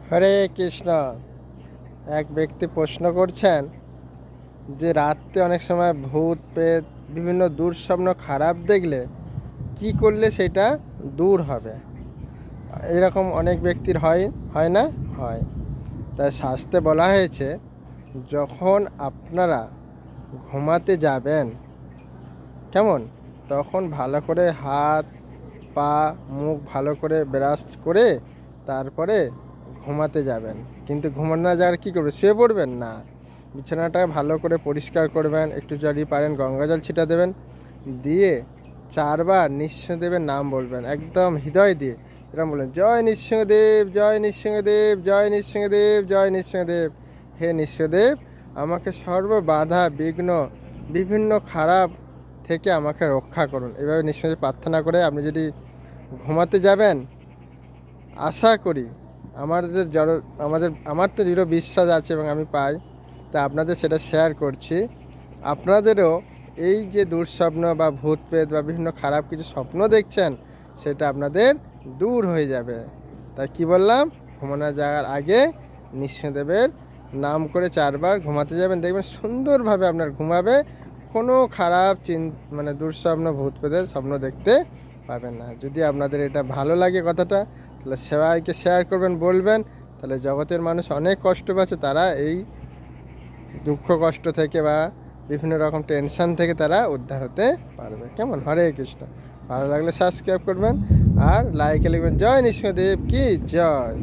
হরে কৃষ্ণ। এক ব্যক্তি প্রশ্ন করছেন যে রাত্রে অনেক সময় ভূত প্রেত বিভিন্ন দুঃস্বপ্ন খারাপ দেখলে কি করলে সেটা দূর হবে। এরকম অনেক ব্যক্তির হয়, হয় না? হয়। তাই শাস্ত্রে বলা হয়েছে, যখন আপনারা ঘুমাতে যাবেন, কেমন, তখন ভালো করে হাত পা মুখ ভালো করে ব্রাশ করে তারপরে ঘুমাতে যাবেন। কিন্তু ঘুমানোর যাওয়ার কী করবে, শুয়ে পড়বেন না। বিছানাটা ভালো করে পরিষ্কার করবেন, একটু যদি পারেন গঙ্গা জল ছিটা দেবেন, দিয়ে 4বার নৃসিংহদেবের নাম বলবেন একদম হৃদয় দিয়ে। এরকম বলবেন, জয় নৃসিংহদেব, জয় নৃসিংহদেব, জয় নৃসিংহদেব, জয় নৃসিংহদেব। হে নৃসিংহদেব, আমাকে সর্ব বাধা বিঘ্ন বিভিন্ন খারাপ থেকে আমাকে রক্ষা করুন। এভাবে নিশ্চয়ই প্রার্থনা করে আপনি যদি ঘুমাতে যাবেন, আশা করি আমার তো দৃঢ় বিশ্বাস আছে এবং আমি পাই, তা আপনাদের সেটা শেয়ার করছি। আপনাদেরও এই যে দুঃস্বপ্ন বা ভূত প্রেত বা বিভিন্ন খারাপ কিছু স্বপ্ন দেখছেন, সেটা আপনাদের দূর হয়ে যাবে। তাই কি বললাম, ঘুমানো যাওয়ার আগে নৃসিংহদেবের নাম করে 4বার ঘুমাতে যাবেন, দেখবেন সুন্দরভাবে আপনার ঘুমাবে। কোনো খারাপ মানে দুঃস্বপ্ন ভূত প্রেতের স্বপ্ন দেখতে পাবেন না। যদি আপনাদের এটা ভালো লাগে কথাটা, তাহলে সবাইকে শেয়ার করবেন, বলবেন। তাহলে জগতের মানুষ অনেক কষ্ট পাচ্ছে, তারা এই দুঃখ কষ্ট থেকে বা বিভিন্ন রকম টেনশন থেকে তারা উদ্ধার হতে পারবে। কেমন? হরে কৃষ্ণ। ভালো লাগলে সাবস্ক্রাইব করবেন আর লাইকে লিখবেন, জয় নৃসিংহদেব কি জয়।